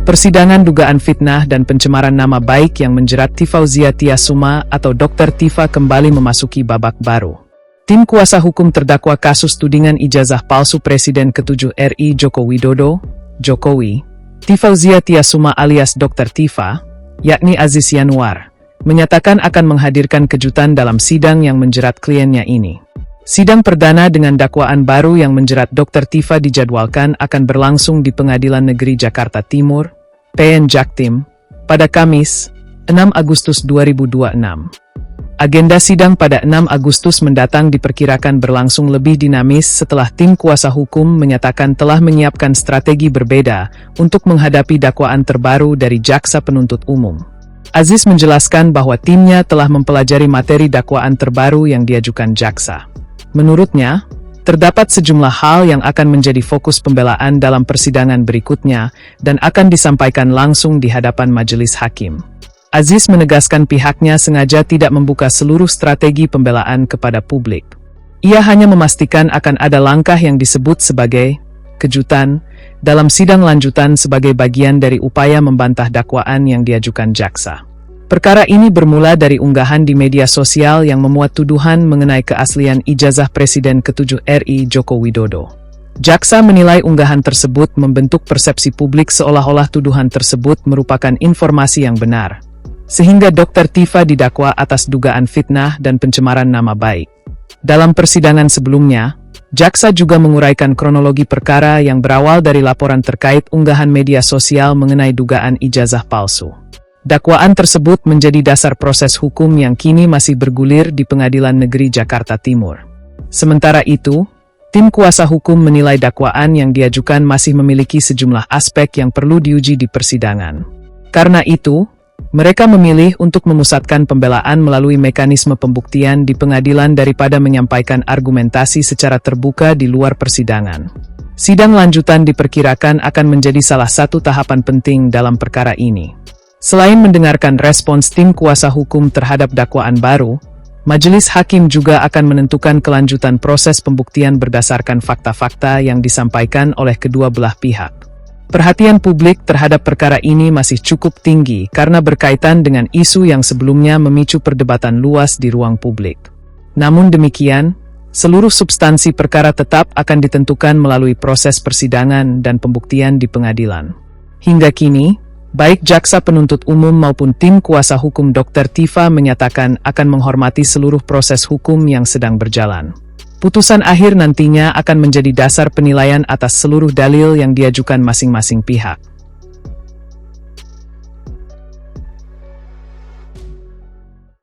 Persidangan dugaan fitnah dan pencemaran nama baik yang menjerat Tifauzia Tiasuma atau Dr. Tifa kembali memasuki babak baru. Tim kuasa hukum terdakwa kasus tudingan ijazah palsu Presiden ke-7 RI Joko Widodo, Jokowi, Tifauzia Tiasuma alias Dr. Tifa, yakni Aziz Yanuar, menyatakan akan menghadirkan kejutan dalam sidang yang menjerat kliennya ini. Sidang perdana dengan dakwaan baru yang menjerat Dr. Tifa dijadwalkan akan berlangsung di Pengadilan Negeri Jakarta Timur, PN Jaktim, pada Kamis, 6 Agustus 2026. Agenda sidang pada 6 Agustus mendatang diperkirakan berlangsung lebih dinamis setelah tim kuasa hukum menyatakan telah menyiapkan strategi berbeda untuk menghadapi dakwaan terbaru dari Jaksa Penuntut Umum. Aziz menjelaskan bahwa timnya telah mempelajari materi dakwaan terbaru yang diajukan jaksa. Menurutnya, terdapat sejumlah hal yang akan menjadi fokus pembelaan dalam persidangan berikutnya dan akan disampaikan langsung di hadapan majelis hakim. Aziz menegaskan pihaknya sengaja tidak membuka seluruh strategi pembelaan kepada publik. Ia hanya memastikan akan ada langkah yang disebut sebagai kejutan dalam sidang lanjutan sebagai bagian dari upaya membantah dakwaan yang diajukan jaksa. Perkara ini bermula dari unggahan di media sosial yang memuat tuduhan mengenai keaslian ijazah Presiden ke-7 RI Joko Widodo. Jaksa menilai unggahan tersebut membentuk persepsi publik seolah-olah tuduhan tersebut merupakan informasi yang benar, sehingga Dr. Tifa didakwa atas dugaan fitnah dan pencemaran nama baik. Dalam persidangan sebelumnya, jaksa juga menguraikan kronologi perkara yang berawal dari laporan terkait unggahan media sosial mengenai dugaan ijazah palsu. Dakwaan tersebut menjadi dasar proses hukum yang kini masih bergulir di Pengadilan Negeri Jakarta Timur. Sementara itu, tim kuasa hukum menilai dakwaan yang diajukan masih memiliki sejumlah aspek yang perlu diuji di persidangan. Karena itu, mereka memilih untuk memusatkan pembelaan melalui mekanisme pembuktian di pengadilan daripada menyampaikan argumentasi secara terbuka di luar persidangan. Sidang lanjutan diperkirakan akan menjadi salah satu tahapan penting dalam perkara ini. Selain mendengarkan respons tim kuasa hukum terhadap dakwaan baru, majelis hakim juga akan menentukan kelanjutan proses pembuktian berdasarkan fakta-fakta yang disampaikan oleh kedua belah pihak. Perhatian publik terhadap perkara ini masih cukup tinggi karena berkaitan dengan isu yang sebelumnya memicu perdebatan luas di ruang publik. Namun demikian, seluruh substansi perkara tetap akan ditentukan melalui proses persidangan dan pembuktian di pengadilan. Hingga kini, baik jaksa penuntut umum maupun tim kuasa hukum Dr. Tifa menyatakan akan menghormati seluruh proses hukum yang sedang berjalan. Putusan akhir nantinya akan menjadi dasar penilaian atas seluruh dalil yang diajukan masing-masing pihak.